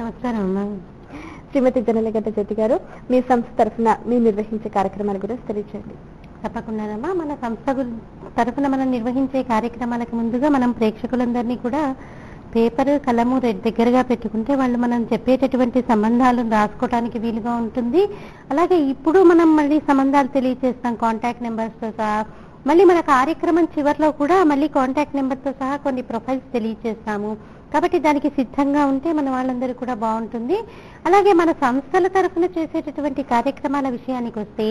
నమస్కారం అమ్మా. శ్రీమతి జనలగడ్డ జ్యోతి గారు, మీ సంస్థ తరఫున మీరు నిర్వహించే కార్యక్రమాల గురించి తెలియచేయండి. తప్పకుండానమ్మా. మన సంస్థ తరఫున మనం నిర్వహించే కార్యక్రమాలకు ముందుగా మనం ప్రేక్షకులందరినీ కూడా పేపర్ కలము దగ్గరగా పెట్టుకుంటే వాళ్ళు మనం చెప్పేటటువంటి సంబంధాలను రాసుకోవడానికి వీలుగా ఉంటుంది. అలాగే ఇప్పుడు మనం మళ్ళీ సంబంధాలు తెలియజేస్తాం కాంటాక్ట్ నెంబర్స్తో సహా. మళ్ళీ మన కార్యక్రమం చివరిలో కూడా మళ్ళీ కాంటాక్ట్ నెంబర్తో సహా కొన్ని ప్రొఫైల్స్ తెలియజేస్తాము. కాబట్టి దానికి సిద్ధంగా ఉంటే మన వాళ్ళందరూ కూడా బాగుంటుంది. అలాగే మన సంస్థల తరఫున చేసేటటువంటి కార్యక్రమాల విషయానికి వస్తే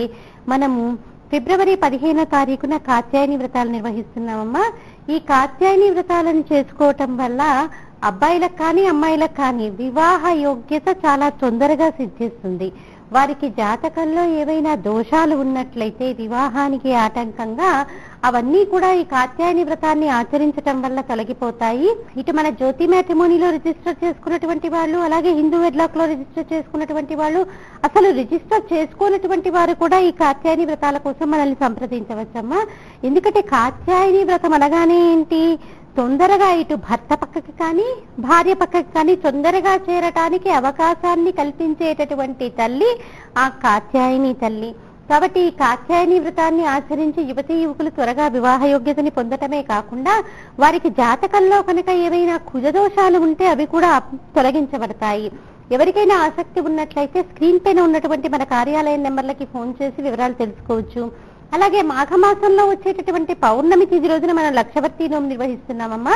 మనము ఫిబ్రవరి 15వ తారీఖున కాత్యాయని వ్రతాలు నిర్వహిస్తున్నామమ్మా. ఈ కాత్యాయని వ్రతాలను చేసుకోవటం వల్ల అబ్బాయిలకు కానీ అమ్మాయిలకు కానీ వివాహ యోగ్యత చాలా తొందరగా సిద్ధిస్తుంది. వారికి జాతకంలో ఏవైనా దోషాలు ఉన్నట్లయితే వివాహానికి ఆటంకంగా అవన్నీ కూడా ఈ కాత్యాయని వ్రతాన్ని ఆచరించటం వల్ల తొలగిపోతాయి. ఇటు మన జ్యోతి మ్యాట్రిమోనీలో రిజిస్టర్ చేసుకున్నటువంటి వాళ్ళు, అలాగే హిందూ వెడ్లాక్ లో రిజిస్టర్ చేసుకున్నటువంటి వాళ్ళు, అసలు రిజిస్టర్ చేసుకున్నటువంటి వారు కూడా ఈ కాత్యాయని వ్రతాల కోసం మనల్ని సంప్రదించవచ్చమ్మా. ఎందుకంటే కాత్యాయని వ్రతం అనగానే ఏంటి, తొందరగా ఇటు భర్త పక్కకి కానీ భార్య పక్కకి కానీ తొందరగా చేరటానికి అవకాశాన్ని కల్పించేటటువంటి తల్లి ఆ కాత్యాయని తల్లి. కాబట్టి ఈ కాత్యాయని వ్రతాన్ని ఆచరించి యువతీ యువకులు త్వరగా వివాహ యోగ్యతని పొందటమే కాకుండా వారికి జాతకంలో కనుక ఏవైనా కుజదోషాలు ఉంటే అవి కూడా తొలగించబడతాయి. ఎవరికైనా ఆసక్తి ఉన్నట్లయితే స్క్రీన్ పైన ఉన్నటువంటి మన కార్యాలయం నెంబర్లకి ఫోన్ చేసి వివరాలు తెలుసుకోవచ్చు. అలాగే మాఘమాసంలో వచ్చేటటువంటి పౌర్ణమి తిథి రోజున మనం లక్షవర్తి నోము నిర్వహిస్తున్నామమ్మా.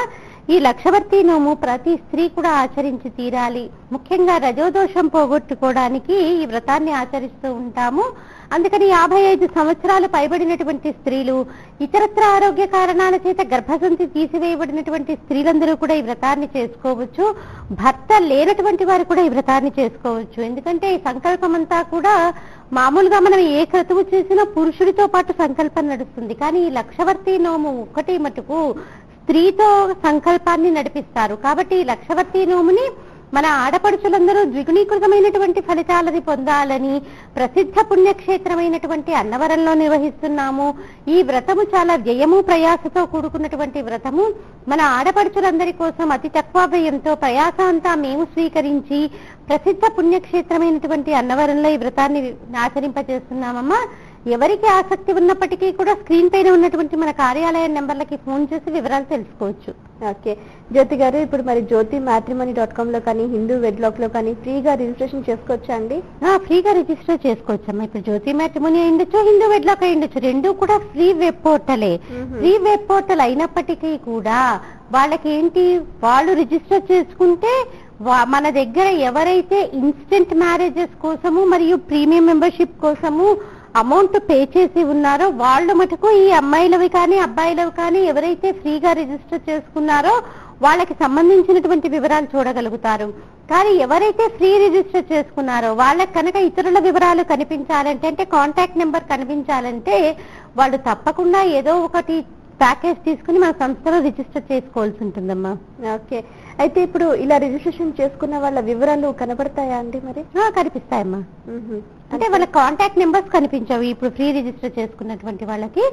ఈ లక్షవర్తి నోము ప్రతి స్త్రీ కూడా ఆచరించి తీరాలి. ముఖ్యంగా రజోదోషం పోగొట్టుకోవడానికి ఈ వ్రతాన్ని ఆచరిస్తూ ఉంటాము. అందుకని 55 సంవత్సరాలు పైబడినటువంటి స్త్రీలు, ఇతరత్ర ఆరోగ్య కారణాల చేత గర్భసంచి తీసివేయబడినటువంటి స్త్రీలందరూ కూడా ఈ వ్రతాన్ని చేసుకోవచ్చు. భర్త లేనటువంటి వారు కూడా ఈ వ్రతాన్ని చేసుకోవచ్చు. ఎందుకంటే ఈ సంకల్పం అంతా కూడా మామూలుగా మనం ఏ క్రతువు చేసినా పురుషుడితో పాటు సంకల్పం నడుస్తుంది. కానీ ఈ లక్షవర్తి నోము ఒక్కటి మటుకు స్త్రీతో సంకల్పాన్ని నడిపిస్తారు. కాబట్టి ఈ లక్షవర్తి నోముని మన ఆడపడుచులందరూ ద్విగుణీకృతమైనటువంటి ఫలితాలని పొందాలని ప్రసిద్ధ పుణ్యక్షేత్రమైనటువంటి అన్నవరంలో నిర్వహిస్తున్నాము. ఈ వ్రతము చాలా వ్యయము ప్రయాసతో కూడుకున్నటువంటి వ్రతము. మన ఆడపడుచులందరి కోసం అతి తక్కువ వ్యయంతో ప్రయాస అంతా మేము స్వీకరించి ప్రసిద్ధ పుణ్యక్షేత్రమైనటువంటి అన్నవరంలో ఈ వ్రతాన్ని ఆచరింపజేస్తున్నామమ్మా. ఎవరికి ఆసక్తి ఉన్నప్పటికీ కూడా స్క్రీన్ పైన ఉన్నటువంటి మన కార్యాలయం నెంబర్లకి ఫోన్ చేసి వివరాలు తెలుసుకోవచ్చు. ఓకే జ్యోతి గారు, ఇప్పుడు మరి జ్యోతి మ్యాట్రిమోనీ.com లో కానీ హిందూ వెడ్లాక్ లో కానీ ఫ్రీగా రిజిస్ట్రేషన్ చేసుకోవచ్చా అండి? ఫ్రీగా రిజిస్టర్ చేసుకోవచ్చమ్మా. ఇప్పుడు జ్యోతి మ్యాట్రిమోనీ అయ్యుండొచ్చు, హిందూ వెడ్లాక్ అయ్యుండొచ్చు, రెండు కూడా ఫ్రీ వెబ్ పోర్టలే. ఫ్రీ వెబ్ పోర్టల్ అయినప్పటికీ కూడా వాళ్ళకి ఏంటి, వాళ్ళు రిజిస్టర్ చేసుకుంటే మన దగ్గర ఎవరైతే ఇన్స్టెంట్ మ్యారేజెస్ కోసము మరియు ప్రీమియం మెంబర్షిప్ కోసము అమౌంట్ పే చేసి ఉన్నారో వాళ్ళు మటుకు ఈ అమ్మాయిలవి కానీ అబ్బాయిలవి కానీ ఎవరైతే ఫ్రీగా రిజిస్టర్ చేసుకున్నారో వాళ్ళకి సంబంధించినటువంటి వివరాలు చూడగలుగుతారు. కానీ ఎవరైతే ఫ్రీ రిజిస్టర్ చేసుకున్నారో వాళ్ళకి కనుక ఇతరుల వివరాలు కనిపించాలంటే, అంటే కాంటాక్ట్ నెంబర్ కనిపించాలంటే వాళ్ళు తప్పకుండా ఏదో ఒకటి ప్యాకేజ్ తీసుకుని మన సంస్థలో రిజిస్టర్ చేసుకోవాల్సి ఉంటుందమ్మా. ఓకే, అయితే ఇప్పుడు ఇలా రిజిస్ట్రేషన్ చేసుకున్న వాళ్ళ వివరాలు కనబడతాయా అండి? మరి కనిపిస్తాయమ్మా. అంటే వాళ్ళ కాంటాక్ట్ నెంబర్స్ కనిపించవు ఇప్పుడు ఫ్రీ రిజిస్టర్ చేసుకున్నటువంటి వాళ్ళకి.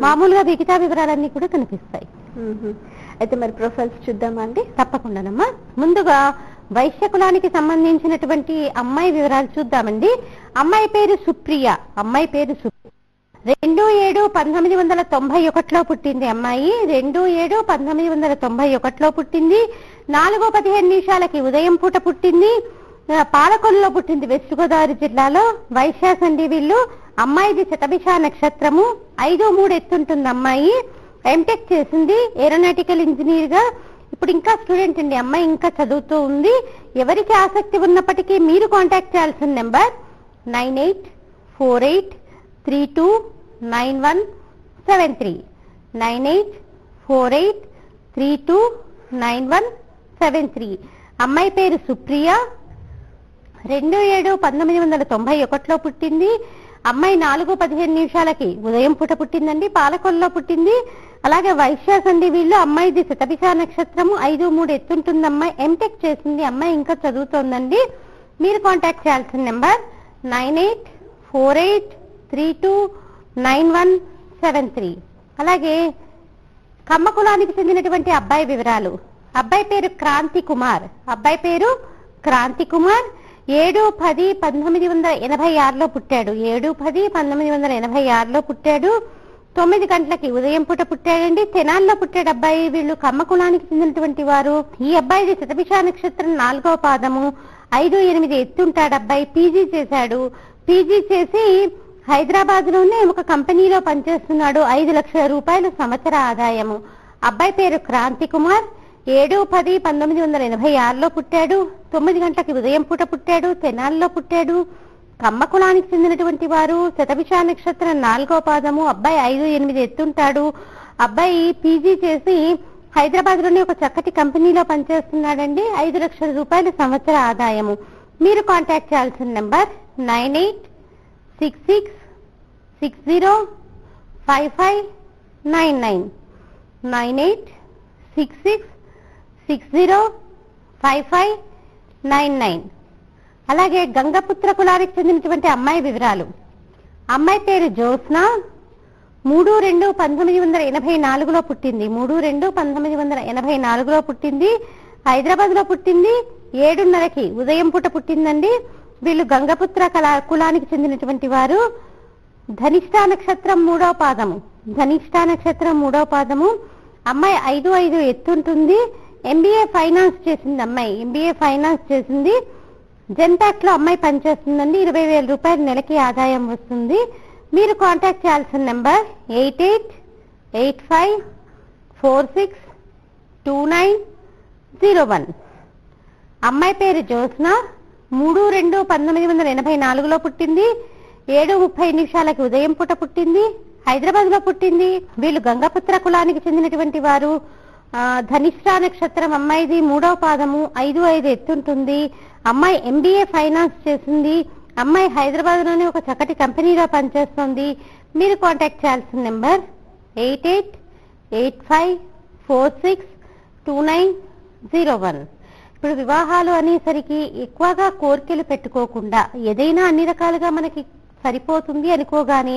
మామూలుగా మిగతా వివరాలన్నీ కూడా కనిపిస్తాయి. అయితే మరి ప్రొఫైల్స్ చూద్దామా అండి? తప్పకుండానమ్మా. ముందుగా వైశ్య కులానికి సంబంధించినటువంటి అమ్మాయి వివరాలు చూద్దామండి. అమ్మాయి పేరు సుప్రియ. 2/7/1991 పుట్టింది అమ్మాయి. 2/7/1991 పుట్టింది. 4:15 ఉదయం పూట పుట్టింది. పాలకొల్లులో పుట్టింది, వెస్ట్ గోదావరి జిల్లాలో. వైశ్య సండి వీళ్ళు. అమ్మాయిది శతభిష నక్షత్రము. 5'3" ఎత్తుంటుంది అమ్మాయి. ఎంటెక్ చేసింది ఏరోనాటికల్ ఇంజనీర్ గా. ఇప్పుడు ఇంకా స్టూడెంట్ అండి అమ్మాయి, ఇంకా చదువుతూ ఉంది. ఎవరికి ఆసక్తి ఉన్నప్పటికీ మీరు కాంటాక్ట్ చేయాల్సిన నెంబర్ 9848329173. 9848329173. అమ్మాయి పేరు సుప్రియ. 2/7/1991 పుట్టింది. అమ్మాయి 4:15 ఉదయం పూట పుట్టిందండి. పాలకొల్లో పుట్టింది. అలాగే వైశ్య సండి వీళ్ళు. అమ్మాయిది శతభిష నక్షత్రము. 5'3" ఎత్తుంటుంది అమ్మాయి. ఎంటెక్ చేసింది అమ్మాయి, ఇంకా చదువుతోందండి. మీరు కాంటాక్ట్ చేయాల్సిన నెంబర్ 9848329173. అలాగే కమ్మ కులానికి చెందినటువంటి అబ్బాయి వివరాలు. అబ్బాయి పేరు క్రాంతి కుమార్. క్రాంతి కుమార్ 7/10/1986లో పుట్టాడు. 7/10/1986లో పుట్టాడు. 9 గంటలకి ఉదయం పూట పుట్టాడండి. తెనాల్లో పుట్టాడు అబ్బాయి. వీళ్ళు కమ్మ కులానికి చెందినటువంటి వారు. ఈ అబ్బాయిది శతభిష నక్షత్రం 4వ పాదము. 5'8" ఎత్తుంటాడు అబ్బాయి. పీజీ చేశాడు. పీజీ చేసి హైదరాబాద్ లోనే ఒక కంపెనీలో పనిచేస్తున్నాడు. 5 లక్షల రూపాయలు సంవత్సర ఆదాయము. అబ్బాయి పేరు క్రాంతి కుమార్. 7/10/1986లో పుట్టాడు. 9 గంటలకి ఉదయం పూట పుట్టాడు. తెనాల్లో పుట్టాడు. కమ్మ కులానికి చెందినటువంటి వారు. శతభిష నక్షత్రం 4వ పాదము. అబ్బాయి 5'8" ఎత్తుంటాడు. అబ్బాయి పీజీ చేసి హైదరాబాద్ లోనే ఒక చక్కటి కంపెనీలో పనిచేస్తున్నాడండి. 5 లక్షల రూపాయలు సంవత్సర ఆదాయము. మీరు కాంటాక్ట్ చేయాల్సిన నెంబర్ 9866605599 9866605599. అలాగే గంగపుత్ర కులానికి చెందినటువంటి అమ్మాయి వివరాలు. అమ్మాయి పేరు జ్యోత్స్న. 3/2/1984లో పుట్టింది. 3/2/1984లో పుట్టింది. హైదరాబాద్ లో పుట్టింది. 7:30కి ఉదయం పూట పుట్టిందండి. వీళ్ళు గంగపుత్ర కులానికి చెందినటువంటి వారు. ధనిష్ట నక్షత్రం 3వ పాదము. ధనిష్ట నక్షత్రం 3వ పాదము. అమ్మాయి 5'5" ఎత్తుంటుంది. MBA ఫైనాన్స్ చేసింది అమ్మాయి. MBA ఫైనాన్స్ చేసింది. జెన్పాక్ లో అమ్మాయి పనిచేస్తుందండి. 20,000 రూపాయలు నెలకి ఆదాయం వస్తుంది. మీరు కాంటాక్ట్ చేయాల్సిన నెంబర్ 8885462901. అమ్మాయి పేరు జ్యోత్స్న. 3/2/1984లో పుట్టింది. 7:30 ఉదయం పూట పుట్టింది. హైదరాబాద్ లో పుట్టింది. వీళ్ళు గంగపుత్ర కులానికి చెందినటువంటి వారు. ధనిష్ట నక్షత్రం అమ్మాయిది 3వ పాదము. 5'5" ఎత్తుంటుంది. అమ్మాయి MBA ఫైనాన్స్ చేసింది. అమ్మాయి హైదరాబాద్ లోనే ఒక చక్కటి కంపెనీలో పనిచేస్తుంది. మీరు కాంటాక్ట్ చేయాల్సిన నెంబర్ 8885462901. ఇప్పుడు వివాహాలు అనేసరికి ఎక్కువగా కోరికలు పెట్టుకోకుండా ఏదైనా అన్ని రకాలుగా మనకి సరిపోతుంది అనుకోగానే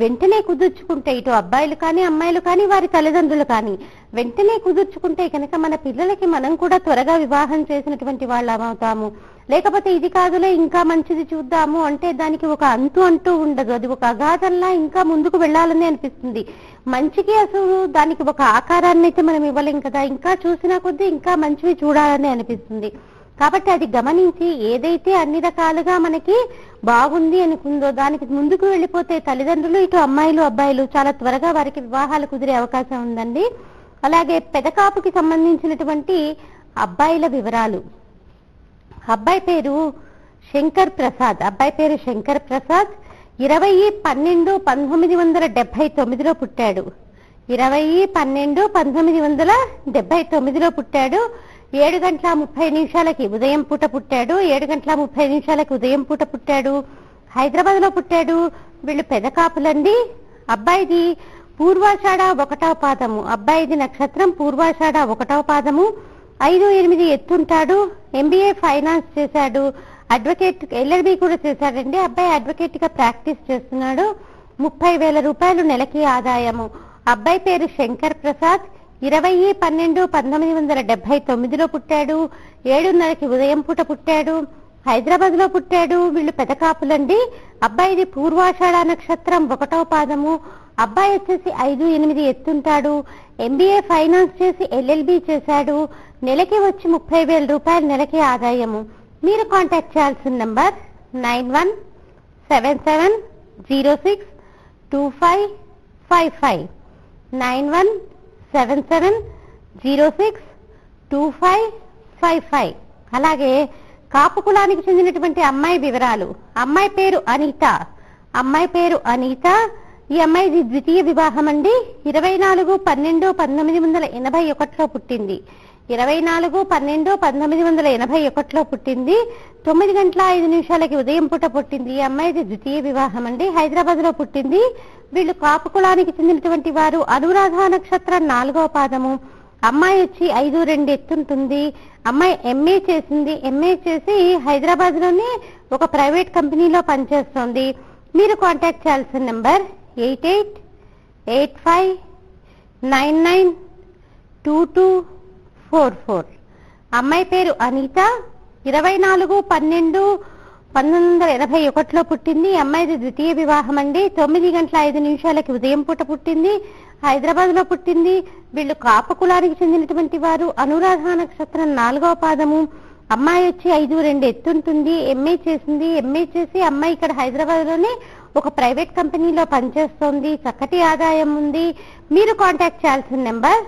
వెంటనే కుదుర్చుకుంటే, ఇటు అబ్బాయిలు కానీ అమ్మాయిలు కానీ వారి తల్లిదండ్రులు కానీ వెంటనే కుదుర్చుకుంటే కనుక మన పిల్లలకి మనం కూడా త్వరగా వివాహం చేసినటువంటి వాళ్ళం అవుతాము. లేకపోతే ఇది కాదులే ఇంకా మంచిది చూద్దాము అంటే దానికి ఒక అంటూ ఉండదు. అది ఒక అగాధంలా ఇంకా ముందుకు వెళ్ళాలని అనిపిస్తుంది. మంచికి అసలు దానికి ఒక ఆకారాన్ని అయితే మనం ఇవ్వలేం కదా. ఇంకా చూసినా కొద్దీ ఇంకా మంచివి చూడాలని అనిపిస్తుంది. కాబట్టి అది గమనించి ఏదైతే అన్ని రకాలుగా మనకి బాగుంది అనుకుందో దానికి ముందుకు వెళ్ళిపోతే తల్లిదండ్రులు, ఇటు అమ్మాయిలు అబ్బాయిలు చాలా త్వరగా వారికి వివాహాలు కుదిరే అవకాశం ఉందండి. అలాగే పెదకాపుకి సంబంధించినటువంటి అబ్బాయిల వివరాలు. అబ్బాయి పేరు శంకర్ ప్రసాద్. 20/12/1979లో పుట్టాడు. 20/12/1979లో పుట్టాడు. 7:30 ఉదయం పూట పుట్టాడు. 7:30 ఉదయం పూట పుట్టాడు. హైదరాబాద్ లో పుట్టాడు. వీళ్ళు పెదకాపులండి. అబ్బాయిది పూర్వాషాఢ 1వ పాదము. అబ్బాయిది నక్షత్రం పూర్వాషాఢ 1వ పాదము. 5'8" ఎత్తుంటాడు. MBA ఫైనాన్స్ చేశాడు. అడ్వకేట్ LLB కూడా చేశాడండి. అబ్బాయి అడ్వకేట్ గా ప్రాక్టీస్ చేస్తున్నాడు. 30,000 రూపాయలు నెలకి ఆదాయము. అబ్బాయి పేరు శంకర్ ప్రసాద్. 20/12/1979లో పుట్టాడు. 7:30 ఉదయం పూట పుట్టాడు. హైదరాబాద్ లో పుట్టాడు. వీళ్ళు పెదకాపులండి. అబ్బాయిది పూర్వాషాఢ నక్షత్రం 1వ పాదము. అబ్బాయి వచ్చేసి 5'8" ఎత్తుంటాడు. MBA ఫైనాన్స్ చేసి LLB చేశాడు. నెలకి వచ్చి 30,000 రూపాయలు నెలకి ఆదాయము. మీరు కాంటాక్ట్ చేయాల్సిన నంబర్ 9177062555 9177062555. అలాగే కాపు కులానికి చెందినటువంటి అమ్మాయి వివరాలు. అమ్మాయి పేరు అనిత. ఈ అమ్మాయిది ద్వితీయ వివాహం అండి. 24/12/1981లో పుట్టింది. 24/12/1981లో పుట్టింది. 9:05 ఉదయం పూట పుట్టింది. ఈ అమ్మాయిది ద్వితీయ వివాహం అండి. హైదరాబాద్ లో పుట్టింది. వీళ్ళు కాపు కులానికి చెందినటువంటి వారు. అనురాధ నక్షత్రం 4వ పాదము. అమ్మాయి వచ్చి 5'2" ఎత్తుంటుంది. అమ్మాయి MA చేసింది. MA చేసి హైదరాబాద్ లోనే ఒక ప్రైవేట్ కంపెనీలో పనిచేస్తోంది. మీరు కాంటాక్ట్ చేయాల్సిన నెంబర్ 8885992244. అమ్మాయి పేరు అనిత. 24/12/1981లో పుట్టింది. అమ్మాయిది ద్వితీయ వివాహం అండి. 9:05 ఉదయం పూట పుట్టింది. హైదరాబాద్ లో పుట్టింది. వీళ్ళు కాపు కులానికి చెందినటువంటి వారు. అనురాధ నక్షత్రం 4వ పాదము. అమ్మాయి వచ్చి 5'2" ఎత్తుంటుంది. ఎంఏ చేసింది. ఎంఏ చేసి అమ్మాయి ఇక్కడ హైదరాబాద్ లోనే ఒక ప్రైవేట్ కంపెనీలో పనిచేస్తోంది. చక్కటి ఆదాయం ఉంది. మీరు కాంటాక్ట్ చేయాల్సిన నెంబర్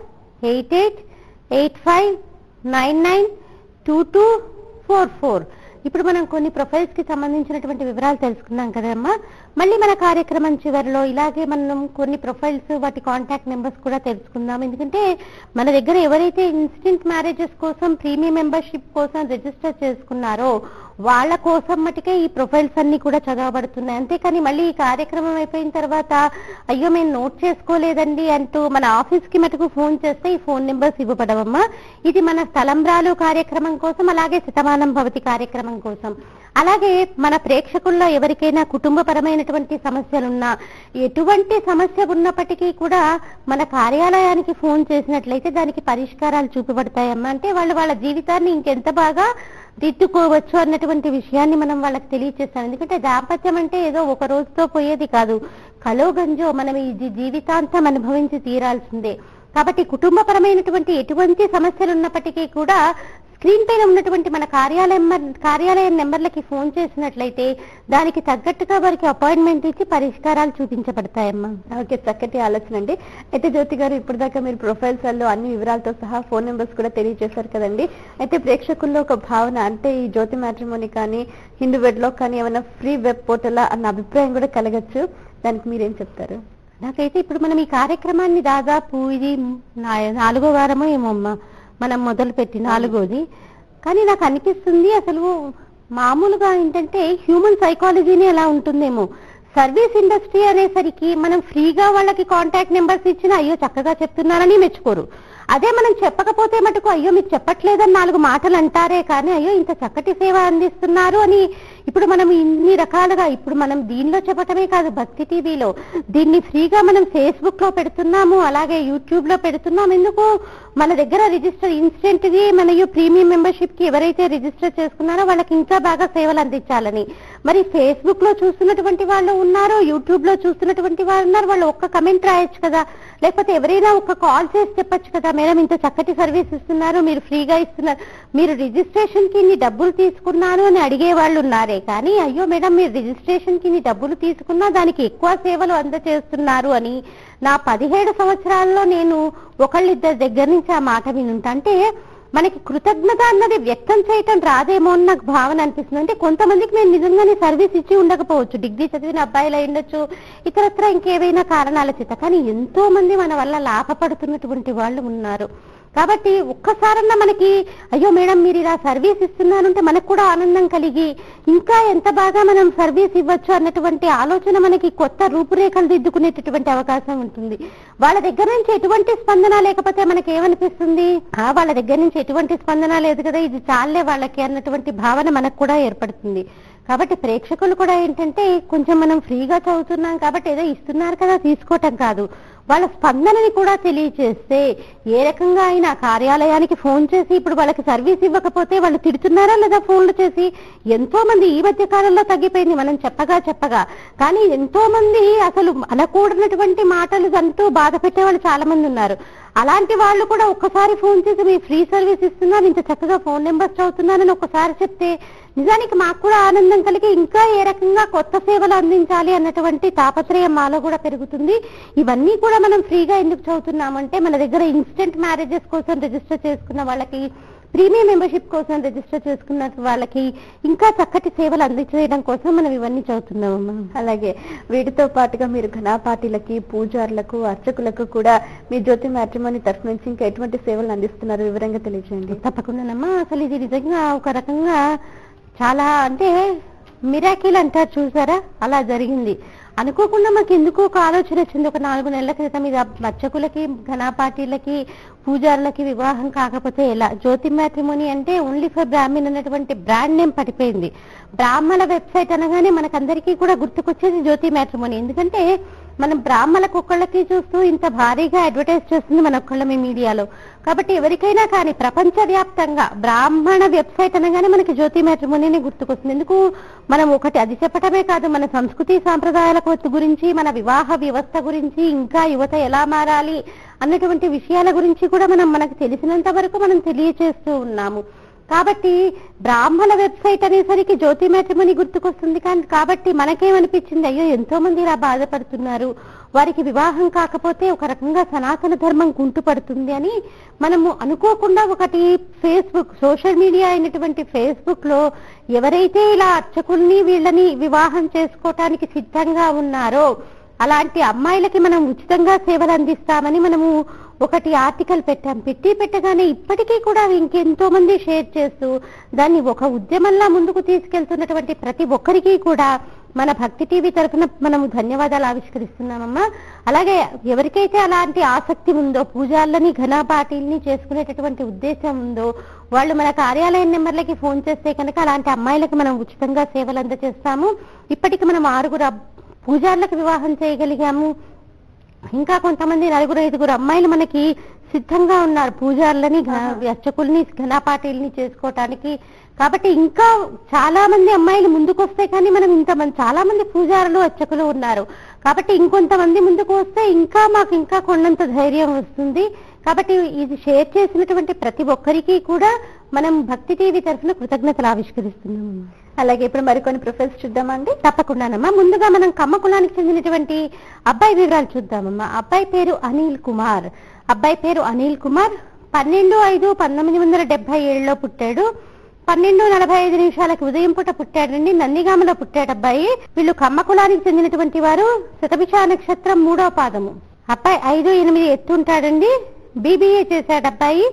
8885992244. ఇప్పుడు మనం కొన్ని ప్రొఫైల్స్ కి సంబంధించినటువంటి వివరాలు తెలుసుకున్నాం కదమ్మా. మళ్ళీ మన కార్యక్రమం చివరిలో ఇలాగే మనం కొన్ని ప్రొఫైల్స్ వాటి కాంటాక్ట్ నెంబర్స్ కూడా తెలుసుకుందాం. ఎందుకంటే మన దగ్గర ఎవరైతే ఇన్స్టెంట్ మ్యారేజెస్ కోసం ప్రీమియం మెంబర్షిప్ కోసం రిజిస్టర్ చేసుకున్నారో వాళ్ళ కోసం మటుకే ఈ ప్రొఫైల్స్ అన్ని కూడా చదవబడుతున్నాయి. అంతేకాని మళ్ళీ ఈ కార్యక్రమం అయిపోయిన తర్వాత అయ్యో మేము నోట్ చేసుకోలేదండి అంటూ మన ఆఫీస్ కి మటుకు ఫోన్ చేస్తే ఈ ఫోన్ నెంబర్స్ ఇవ్వబడవమ్మా. ఇది మన తలంబ్రాలు కార్యక్రమం కోసం, అలాగే శతమానం భవతి కార్యక్రమం కోసం. అలాగే మన ప్రేక్షకుల్లో ఎవరికైనా కుటుంబపరమైనటువంటి సమస్యలున్నా, ఎటువంటి సమస్య ఉన్నప్పటికీ కూడా మన కార్యాలయానికి ఫోన్ చేసినట్లయితే దానికి పరిష్కారాలు చూపబడతాయమ్మా. అంటే వాళ్ళు వాళ్ళ జీవితాన్ని ఇంకెంత బాగా దిద్దుకోవచ్చు అన్నటువంటి విషయాన్ని మనం వాళ్ళకి తెలియచేస్తాం. ఎందుకంటే దాంపత్యం అంటే ఏదో ఒక రోజుతో పోయేది కాదు. కలో గంజో మనం ఈ జీవితాంతం అనుభవించి తీరాల్సిందే. కాబట్టి కుటుంబపరమైనటువంటి ఎటువంటి సమస్యలు ఉన్నప్పటికీ కూడా స్క్రీన్ పైన ఉన్నటువంటి మన కార్యాలయం నెంబర్లకి ఫోన్ చేసినట్లయితే దానికి తగ్గట్టుగా వారికి అపాయింట్మెంట్ ఇచ్చి పరిష్కారాలు చూపించబడతాయమ్మా. ఓకే, చక్కటి ఆలోచన అండి. అయితే జ్యోతి గారు, ఇప్పుడు దాకా మీరు ప్రొఫైల్స్ లో అన్ని వివరాలతో సహా ఫోన్ నెంబర్స్ కూడా తెలియజేశారు కదండి. అయితే ప్రేక్షకుల్లో ఒక భావన, అంటే ఈ జ్యోతి మ్యాట్రిమోనీ కానీ హిందూ వెడ్లాక్ కానీ ఏమైనా ఫ్రీ వెబ్ పోర్టల్ అన్న అభిప్రాయం కూడా కలగచ్చు. దానికి మీరేం చెప్తారు? నాకైతే ఇప్పుడు మనం ఈ కార్యక్రమాన్ని దాదాపు ఇది 4వ వారమో ఏమమ్మా మనం మొదలు పెట్టి 4వది. కానీ నాకు అనిపిస్తుంది అసలు మామూలుగా ఏంటంటే హ్యూమన్ సైకాలజీని ఎలా ఉంటుందేమో. సర్వీస్ ఇండస్ట్రీ అనేసరికి మనం ఫ్రీగా వాళ్ళకి కాంటాక్ట్ నెంబర్స్ ఇచ్చినా అయ్యో చక్కగా చెప్తున్నారని మెచ్చుకోరు. అదే మనం చెప్పకపోతే మటుకు అయ్యో మీకు చెప్పట్లేదని 4 మాటలు అంటారే కానీ అయ్యో ఇంత చక్కటి సేవ అందిస్తున్నారు అని. ఇప్పుడు మనం ఇన్ని రకాలుగా ఇప్పుడు మనం దీనిలో చెప్పటమే కాదు, భక్తి టీవీలో దీన్ని ఫ్రీగా మనం ఫేస్బుక్ లో పెడుతున్నాము, అలాగే యూట్యూబ్ లో పెడుతున్నాం. ఎందుకు? మన దగ్గర రిజిస్టర్ ఇన్స్టెంట్ ది మరియు ప్రీమియం మెంబర్షిప్ కి ఎవరైతే రిజిస్టర్ చేసుకున్నారో వాళ్ళకి ఇంకా బాగా సేవలు అందించాలని. మరి ఫేస్బుక్ లో చూస్తున్నటువంటి వాళ్ళు ఉన్నారు, యూట్యూబ్ లో చూస్తున్నటువంటి వాళ్ళు ఉన్నారు. వాళ్ళు ఒక్క కమెంట్ రాయొచ్చు కదా, లేకపోతే ఎవరైనా ఒక కాల్ చేసి చెప్పొచ్చు కదా, మేడం ఇంత చక్కటి సర్వీస్ ఇస్తున్నారు, మీరు ఫ్రీగా ఇస్తున్నారు, మీరు రిజిస్ట్రేషన్ కి ఇన్ని డబ్బులు తీసుకున్నారు అని అడిగే వాళ్ళు ఉన్నారే. కానీ అయ్యో మేడం మీరు రిజిస్ట్రేషన్ కి ఇన్ని డబ్బులు తీసుకున్నా దానికి ఎక్కువ సేవలు అందజేస్తున్నారు అని నా 17 సంవత్సరాల్లో నేను ఒకళ్ళిద్దరి దగ్గర నుంచి ఆ మాట వినుంటా. అంటే మనకి కృతజ్ఞత అన్నది వ్యక్తం చేయటం రాదేమో అని నాకు భావన అనిపిస్తుంది. అంటే కొంతమందికి నేను నిజంగానే సర్వీస్ ఇచ్చి ఉండకపోవచ్చు, డిగ్రీ చదివిన అబ్బాయిలు అయి ఉండొచ్చు, ఇతరత్ర ఇంకేవైనా కారణాల చేత. కానీ ఎంతో మంది మన వల్ల లాభపడుతున్నటువంటి వాళ్ళు ఉన్నారు. కాబట్టి ఒక్కసారన్నా మనకి అయ్యో మేడం మీరు ఇలా సర్వీస్ ఇస్తున్నారంటే మనకు కూడా ఆనందం కలిగి ఇంకా ఎంత బాగా మనం సర్వీస్ ఇవ్వచ్చు అన్నటువంటి ఆలోచన మనకి కొత్త రూపురేఖలు దిద్దుకునేటటువంటి అవకాశం ఉంటుంది. వాళ్ళ దగ్గర నుంచి ఎటువంటి స్పందన లేకపోతే మనకి ఏమనిపిస్తుంది, వాళ్ళ దగ్గర నుంచి ఎటువంటి స్పందన లేదు కదా, ఇది చాలే వాళ్ళకి అన్నటువంటి భావన మనకు కూడా ఏర్పడుతుంది. కాబట్టి ప్రేక్షకులు కూడా ఏంటంటే కొంచెం మనం ఫ్రీగా చదువుతున్నాం కాబట్టి ఏదో ఇస్తున్నారు కదా తీసుకోవటం కాదు, వాళ్ళ స్పందనని కూడా తెలియచేస్తే ఏ రకంగా అయినా కార్యాలయానికి ఫోన్ చేసి ఇప్పుడు వాళ్ళకి సర్వీస్ ఇవ్వకపోతే వాళ్ళు తిడుతున్నారా లేదా ఫోన్లు చేసి. ఎంతో మంది ఈ మధ్య కాలంలో తగ్గిపోయింది మనం చెప్పగా కానీ ఎంతో మంది అసలు అనకూడనటువంటి మాటలు అంటూ బాధ పెట్టే వాళ్ళు చాలా మంది ఉన్నారు. అలాంటి వాళ్ళు కూడా ఒక్కసారి ఫోన్ చేసి మీ ఫ్రీ సర్వీస్ ఇస్తున్నారు, ఇంత చక్కగా ఫోన్ నెంబర్స్ చదువుతున్నారని ఒక్కసారి చెప్తే నిజానికి మాకు కూడా ఆనందం కలిగి ఇంకా ఏ రకంగా కొత్త సేవలు అందించాలి అన్నటువంటి తాపత్రయం మాలో కూడా పెరుగుతుంది. ఇవన్నీ కూడా మనం ఫ్రీగా ఎందుకు చదువుతున్నామంటే మన దగ్గర ఇన్స్టెంట్ మ్యారేజెస్ కోసం రిజిస్టర్ చేసుకున్న వాళ్ళకి, ప్రీమియం మెంబర్షిప్ కోసం రిజిస్టర్ చేసుకున్న వాళ్ళకి ఇంకా చక్కటి సేవలు అందించడం కోసం మనం ఇవన్నీ చదువుతున్నామమ్మా. అలాగే వీటితో పాటుగా మీరు ఘనాపాటీలకి, పూజారులకు, అర్చకులకు కూడా మీ జ్యోతి మ్యాట్రిమోనీ తరఫు నుంచి ఇంకా ఎటువంటి సేవలు అందిస్తున్నారు వివరంగా తెలియజేయండి. తప్పకుండానమ్మా. అసలు ఇది నిజంగా ఒక రకంగా చాలా అంటే మిరాకిల్ అంటారు చూసారా, అలా జరిగింది. అనుకోకుండా మాకు ఎందుకు ఒక ఆలోచన వచ్చింది. ఒక 4 నెలల క్రితం ఇది అర్చకులకి, ఘనాపాటీలకి, పూజారులకి వివాహం కాకపోతే ఎలా, జ్యోతి మ్యాట్రిమోనీ అంటే ఓన్లీ ఫర్ బ్రాహ్మణ్ అన్నటువంటి బ్రాండ్ నేమ్ పడిపోయింది. బ్రాహ్మణ వెబ్సైట్ అనగానే మనకందరికీ కూడా గుర్తుకొచ్చేది జ్యోతి మ్యాట్రిమోనీ. ఎందుకంటే మనం బ్రాహ్మణులకు ఒక్కళ్ళకి చూస్తూ ఇంత భారీగా అడ్వర్టైజ్ చేస్తుంది మన ఒక్కళ్ళమే మీడియాలో. కాబట్టి ఎవరికైనా కానీ ప్రపంచవ్యాప్తంగా బ్రాహ్మణ వెబ్సైట్ అనగానే మనకి జ్యోతి మ్యాట్రిమోనీని గుర్తుకొస్తుంది. ఎందుకు మనం ఒకటి అది చెప్పటమే కాదు, మన సంస్కృతి సాంప్రదాయాల గురించి, మన వివాహ వ్యవస్థ గురించి, ఇంకా యువత ఎలా మారాలి అన్నటువంటి విషయాల గురించి కూడా మనకు తెలిసినంత వరకు మనం తెలియచేస్తూ ఉన్నాము. కాబట్టి బ్రాహ్మణ వెబ్సైట్ అనేసరికి జ్యోతి మ్యాట్రిమోనీ గుర్తుకొస్తుంది. కాబట్టి మనకేమనిపించింది, అయ్యో ఎంతో మంది ఇలా బాధపడుతున్నారు, వారికి వివాహం కాకపోతే ఒక రకంగా సనాతన ధర్మం కుంటుపడుతుంది అని మనము అనుకోకుండా ఒకటి ఫేస్బుక్, సోషల్ మీడియా అయినటువంటి ఫేస్బుక్ లో ఎవరైతే ఇలా అర్చకుల్ని వీళ్ళని వివాహం చేసుకోవటానికి సిద్ధంగా ఉన్నారో అలాంటి అమ్మాయిలకి మనం ఉచితంగా సేవలు అందిస్తామని మనము ఒకటి ఆర్టికల్ పెట్టగానే ఇప్పటికీ కూడా ఇంకెంతో మంది షేర్ చేస్తూ దాన్ని ఒక ఉద్యమంలా ముందుకు తీసుకెళ్తున్నటువంటి ప్రతి ఒక్కరికి కూడా మన భక్తి టీవీ తరఫున మనము ధన్యవాదాలు ఆవిష్కరిస్తున్నామమ్మా. అలాగే ఎవరికైతే అలాంటి ఆసక్తి ఉందో, పూజాలని ఘనపాఠీల్ని చేసుకునేటటువంటి ఉద్దేశం ఉందో, వాళ్ళు మన కార్యాలయం నెంబర్లకి ఫోన్ చేస్తే కనుక అలాంటి అమ్మాయిలకు మనం ఉచితంగా సేవలు అందజేస్తాము. ఇప్పటికి మనం 6 పూజార్లకు వివాహం చేయగలిగాము. ఇంకా కొంతమంది 4-5 అమ్మాయిలు మనకి సిద్ధంగా ఉన్నారు పూజార్లని, అర్చకుల్ని, ఘనపాఠీల్ని చేసుకోవటానికి. కాబట్టి ఇంకా చాలా మంది అమ్మాయిలు ముందుకొస్తే కానీ మనం చాలా మంది పూజారులు, అర్చకులు ఉన్నారు. కాబట్టి ఇంకొంతమంది ముందుకు వస్తే మాకు ఇంకా కొండంత ధైర్యం వస్తుంది. కాబట్టి ఇది షేర్ చేసినటువంటి ప్రతి ఒక్కరికి కూడా మనం భక్తి టీవీ తరఫున కృతజ్ఞతలు ఆవిష్కరిస్తున్నాము. అలాగే ఇప్పుడు మరికొన్ని ప్రొఫైల్స్ చూద్దామండి. తప్పకుండానమ్మా. ముందుగా మనం కమ్మ కులానికి చెందినటువంటి అబ్బాయి వివరాలు చూద్దామమ్మా. అబ్బాయి పేరు అనిల్ కుమార్. 12/5/1977లో పుట్టాడు. 12:45 ఉదయం పూట పుట్టాడండి. నందిగామలో పుట్టాడు అబ్బాయి. వీళ్ళు కమ్మ కులానికి చెందినటువంటి వారు. శతభిష నక్షత్రం 3వ పాదము. అబ్బాయి 5'8" ఎత్తుంటాడండి. BBA చేశాడు అబ్బాయి.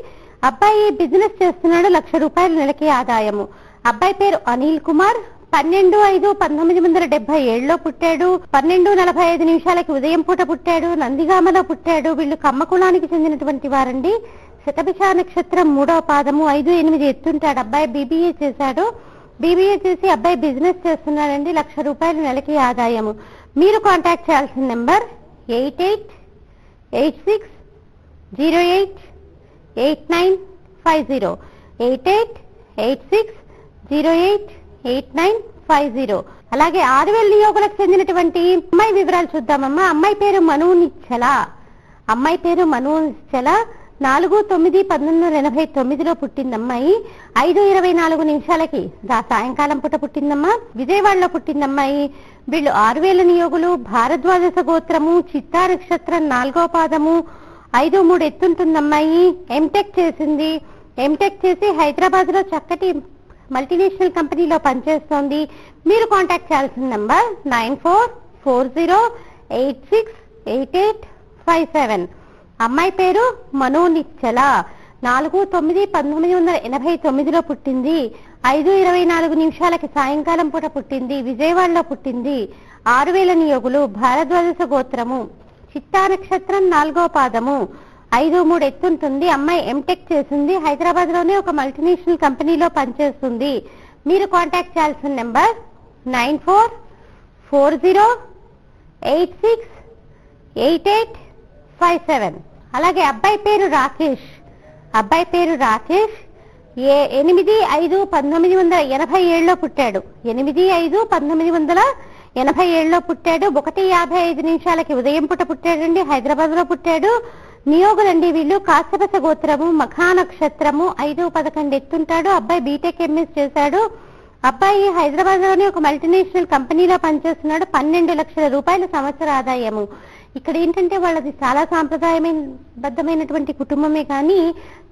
అబ్బాయి బిజినెస్ చేస్తున్నాడు. ₹1,00,000 నెలకి ఆదాయము. అబ్బాయి పేరు అనిల్ కుమార్. 12/5/1977లో పుట్టాడు. 12:45 ఉదయం పూట పుట్టాడు. నందిగామలో పుట్టాడు. వీళ్ళు కమ్మ కులానికి చెందినటువంటి వారండి. శతభిష నక్షత్రం 3వ పాదము. 5'8" ఎత్తుంటాడు అబ్బాయి. BBA చేశాడు. BBA చేసి అబ్బాయి బిజినెస్ చేస్తున్నాడండి. ₹1,00,000 నెలకి ఆదాయము. మీరు కాంటాక్ట్ చేయాల్సిన నెంబర్ 8886088950. 8886088950. అలాగే 6,000 నియోగులకు చెందినటువంటి అమ్మాయి వివరాలు చూద్దామమ్మా. అమ్మాయి పేరు మను నిశ్చల. 4/9/1989లో పుట్టింది అమ్మాయి. 5:24 సాయంకాలం పూట పుట్టిందమ్మా. విజయవాడలో పుట్టిందమ్మాయి. వీళ్ళు 6,000 నియోగులు. భారద్వాజ గోత్రము. చిత్తా నక్షత్రం 4వ పాదము. 5'3" ఎత్తుంటుందమ్మాయి. ఎంటెక్ చేసింది. ఎంటెక్ చేసి హైదరాబాద్ లో చక్కటి మల్టీనేషనల్ కంపెనీలో పనిచేస్తోంది. మీరు కాంటాక్ట్ చేయాల్సిన నంబర్ 9440868857. అమ్మాయి పేరు మను నిశ్చల. 4/9/1989లో పుట్టింది. 5:24 సాయంకాలం పూట పుట్టింది. విజయవాడలో పుట్టింది. 6,000 నియోగులు. భారద్వాజ గోత్రము. చిత్తా నక్షత్రం 4వ పాదము. 5'3" ఎత్తుంటుంది. అమ్మాయి ఎంటెక్ చేసింది. హైదరాబాద్ లోనే ఒక మల్టీనేషనల్ కంపెనీలో పనిచేస్తుంది. మీరు కాంటాక్ట్ చేయాల్సిన నెంబర్ 9440868857. అలాగే అబ్బాయి పేరు రాకేష్. 8/5/1987లో పుట్టాడు. 8/5/1987లో పుట్టాడు. 1:55 ఉదయం పూట పుట్టాడండి. హైదరాబాద్ లో పుట్టాడు. నియోగులండి వీళ్ళు. కాశ్యపస గోత్రము. మఖా నక్షత్రము. 5'11" ఎత్తుంటాడు. అబ్బాయి బీటెక్ ఎంఎస్ చేశాడు. అబ్బాయి హైదరాబాద్ లోనే ఒక మల్టీనేషనల్ కంపెనీలో పనిచేస్తున్నాడు. ₹12,00,000 సంవత్సర ఆదాయము. ఇక్కడ ఏంటంటే వాళ్ళది చాలా సాంప్రదాయబద్ధమైనటువంటి కుటుంబమే, కానీ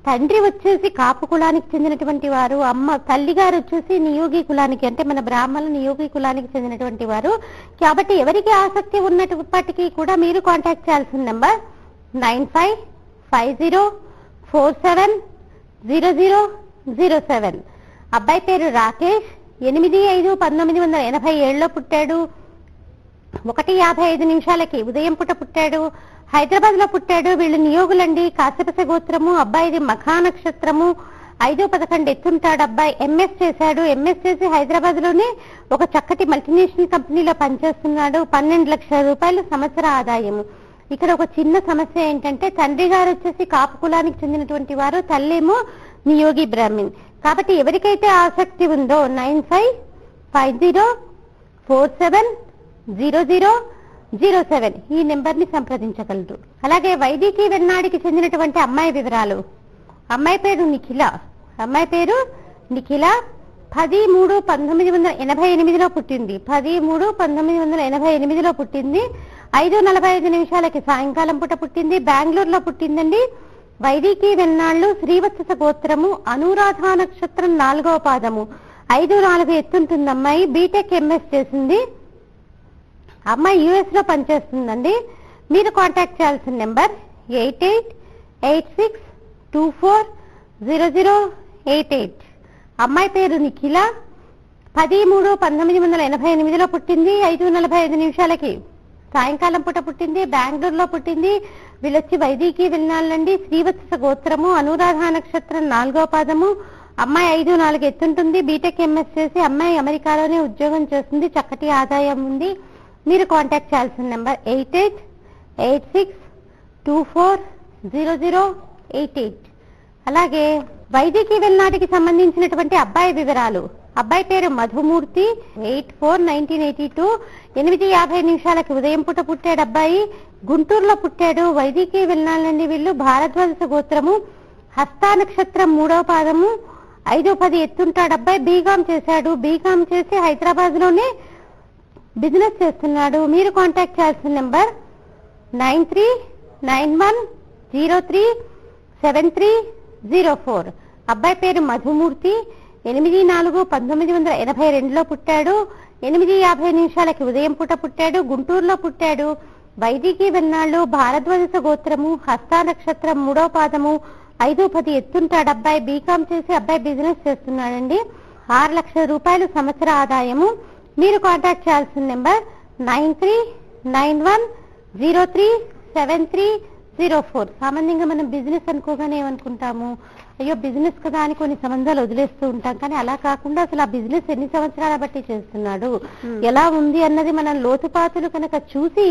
తండ్రి వచ్చేసి కాపు కులానికి చెందినటువంటి వారు, తల్లిగారు వచ్చేసి నియోగి కులానికి, అంటే మన బ్రాహ్మణుల నియోగి కులానికి చెందినటువంటి వారు. కాబట్టి ఎవరికి ఆసక్తి ఉన్నప్పటికీ కూడా మీరు కాంటాక్ట్ చేయాల్సిన నెంబర్ 9550470007. అబ్బాయి పేరు రాకేష్. 8/5/1987లో పుట్టాడు. 1:55 ఉదయం పూట పుట్టాడు. హైదరాబాద్ లో పుట్టాడు. వీళ్ళు నియోగులండి. కాశ్యపస గోత్రము. అబ్బాయిది మఖా నక్షత్రము. 5-11 ఎత్తుంటాడు అబ్బాయి. ఎంఎస్ చేశాడు. ఎంఎస్ చేసి హైదరాబాద్ లోనే ఒక చక్కటి మల్టీనేషనల్ కంపెనీలో పనిచేస్తున్నాడు. 12 లక్షల రూపాయలు సంవత్సర ఆదాయము. ఇక్కడ ఒక చిన్న సమస్య ఏంటంటే తండ్రి గారు వచ్చేసి కాపు కులానికి చెందినటువంటి వారు, తల్లేమో నియోగి బ్రాహ్మణ్. కాబట్టి ఎవరికైతే ఆసక్తి ఉందో 9550470007 ఈ నెంబర్ ని సంప్రదించగలరు. అలాగే వైదికి వెన్నాడికి చెందినటువంటి అమ్మాయి వివరాలు. అమ్మాయి పేరు నిఖిల. 13-3-1988లో పుట్టింది. 13-1988లో పుట్టింది. 5:45 సాయంకాలం పూట పుట్టింది. బెంగళూరులో పుట్టిందండి. వైదికి వెన్నాళ్ళు, శ్రీవత్స గోత్రము, అనురాధ నక్షత్రం 4వ పాదము, 5'4" ఎత్తుంటుంది అమ్మాయి. బీటెక్ ఎంఎస్ చేసింది. అమ్మాయి యుఎస్ లో పనిచేస్తుందండి. మీరు కాంటాక్ట్ చేయాల్సిన నెంబర్ 8886240088. అమ్మాయి పేరు నిఖిల. 13-3-1988లో పుట్టింది. 5:45 సాయంకాలం పూట పుట్టింది. బెంగళూరులో పుట్టింది. వీళ్ళొచ్చి వైదికి వెళ్ళాలండి. శ్రీవత్స గోత్రము, అనురాధ నక్షత్రం 4వ పాదము. అమ్మాయి 5'4" ఎత్తుంటుంది. బీటెక్ ఎంఎస్ చేసి అమ్మాయి అమెరికాలోనే ఉద్యోగం చేస్తుంది. చక్కటి ఆదాయం ఉంది. మీరు కాంటాక్ట్ చేయాల్సిన నెంబర్ 8886240088. అలాగే వైదికి వెల్నాటికి సంబంధించినటువంటి అబ్బాయి వివరాలు. అబ్బాయి పేరు మధుమూర్తి. 8/4/1982 8:50 ఉదయం పూట పుట్టాడు అబ్బాయి. గుంటూరులో పుట్టాడు. వైదికి వెళ్ళాలండి. వీళ్ళు భారద్వాజ గోత్రము, హస్తా నక్షత్రం 3వ పాదము, 5'10" ఎత్తుంటాడు అబ్బాయి. బీకాం చేశాడు. బీకాం చేసి హైదరాబాద్ లోనే బిజినెస్ చేస్తున్నాడు. మీరు కాంటాక్ట్ చేయాల్సిన నెంబర్ 9391037304. అబ్బాయి పేరు మధుమూర్తి. 8/4/1982లో పుట్టాడు. 8:50 ఉదయం పూట పుట్టాడు. గుంటూరులో పుట్టాడు. వైదికి వెన్నాళ్ళు, భారద్వాజ గోత్రము, హస్తా నక్షత్రం 3వ పాదము, 5'10" ఎత్తుంటాడు అబ్బాయి. బీకాం చేసి అబ్బాయి బిజినెస్ చేస్తున్నాడండి. 6 లక్షల రూపాయలు సంవత్సర ఆదాయము. మీరు కాంటాక్ట్ చేయాల్సిన నెంబర్ 9391037304. సామాన్యంగా మనం బిజినెస్ అనుకోగానే ఏమనుకుంటాము, అయ్యో బిజినెస్ కదా అని కొన్ని సంబంధాలు వదిలేస్తూ ఉంటాం. కానీ అలా కాకుండా అసలు ఆ బిజినెస్ ఎన్ని సంవత్సరాల బట్టి చేస్తున్నాడు, ఎలా ఉంది అన్నది మనం లోతుపాతులు కనుక చూసి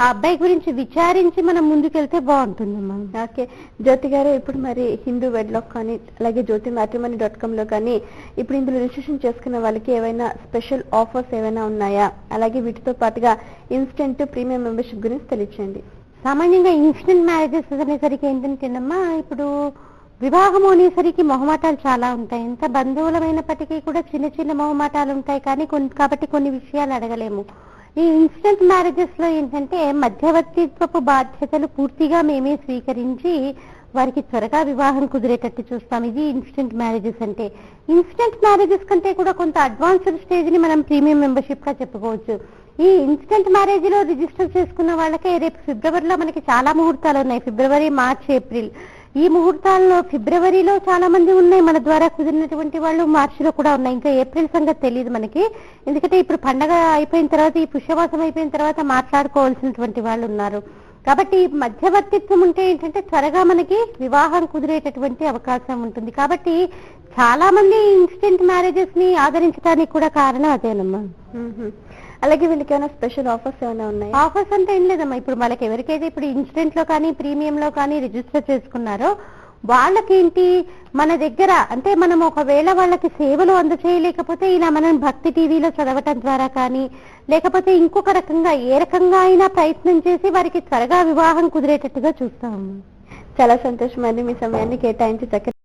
ఆ అబ్బాయి గురించి విచారించి మనం ముందుకెళ్తే బాగుంటుందమ్మా. ఓకే జ్యోతి గారు, ఇప్పుడు మరి హిందూ వెడ్లాక్ కానీ అలాగే జ్యోతిమ్యాట్రిమోనీ.com లో కానీ ఇప్పుడు ఇందులో రిజిస్ట్రేషన్ చేసుకున్న వాళ్ళకి ఏవైనా స్పెషల్ ఆఫర్స్ ఏమైనా ఉన్నాయా? అలాగే వీటితో పాటుగా ఇన్స్టెంట్ ప్రీమియం మెంబర్షిప్ గురించి తెలియచేయండి. సామాన్యంగా ఇన్స్టెంట్ మ్యారేజెస్ అనేసరికి ఏంటంటేనమ్మా, ఇప్పుడు వివాహం అనేసరికి మొహమాటాలు చాలా ఉంటాయి. ఎంత బంధువులమైనప్పటికీ కూడా చిన్న చిన్న మొహమాటాలు ఉంటాయి. కానీ కాబట్టి కొన్ని విషయాలు అడగలేము. ఈ ఇన్స్టెంట్ మ్యారేజెస్ లో ఏంటంటే మధ్యవర్తిత్వపు బాధ్యతలు పూర్తిగా మేమే స్వీకరించి వారికి త్వరగా వివాహం కుదిరేటట్టు చూస్తాం. ఇది ఇన్స్టెంట్ మ్యారేజెస్ అంటే. ఇన్స్టెంట్ మ్యారేజెస్ కంటే కూడా కొంత అడ్వాన్స్డ్ స్టేజ్ ని మనం ప్రీమియం మెంబర్షిప్ గా చెప్పుకోవచ్చు. ఈ ఇన్స్టెంట్ మ్యారేజ్ లో రిజిస్టర్ చేసుకున్న వాళ్ళకే రేపు ఫిబ్రవరిలో మనకి చాలా ముహూర్తాలు ఉన్నాయి. ఫిబ్రవరి, మార్చ్, ఏప్రిల్. ఈ ముహూర్తాల్లో ఫిబ్రవరిలో చాలా మంది ఉన్నాయి మన ద్వారా కుదిరినటువంటి వాళ్ళు. మార్చిలో కూడా ఉన్నాయి. ఇంకా ఏప్రిల్ సంగతి తెలియదు మనకి. ఎందుకంటే ఇప్పుడు పండగ అయిపోయిన తర్వాత, ఈ పుష్యవాసం అయిపోయిన తర్వాత మాట్లాడుకోవాల్సినటువంటి వాళ్ళు ఉన్నారు. కాబట్టి మధ్యవర్తిత్వం ఉంటే ఏంటంటే త్వరగా మనకి వివాహం కుదిరేటటువంటి అవకాశం ఉంటుంది. కాబట్టి చాలా మంది ఇన్స్టెంట్ మ్యారేజెస్ ని ఆదరించడానికి కూడా కారణం అదేనమ్మా. అలాగే వీళ్ళకి ఏమైనా స్పెషల్ ఆఫర్స్ ఏమైనా ఉన్నాయి? ఆఫర్స్ అంటే ఏం లేదమ్మా. ఇప్పుడు వాళ్ళకి ఎవరికైతే ఇప్పుడు ఇన్స్టెంట్ లో కానీ ప్రీమియం లో కానీ రిజిస్టర్ చేసుకున్నారో వాళ్ళకేంటి, మన దగ్గర అంటే మనం ఒకవేళ వాళ్ళకి సేవలు అందచేయలేకపోతే ఇలా మనం భక్తి టీవీలో చదవటం ద్వారా కానీ లేకపోతే ఇంకొక రకంగా ఏ రకంగా అయినా ప్రయత్నం చేసి వారికి త్వరగా వివాహం కుదిరేటట్టుగా చూస్తాము. చాలా సంతోషం అండి మీ సమయాన్ని కేటాయించి చక్కగా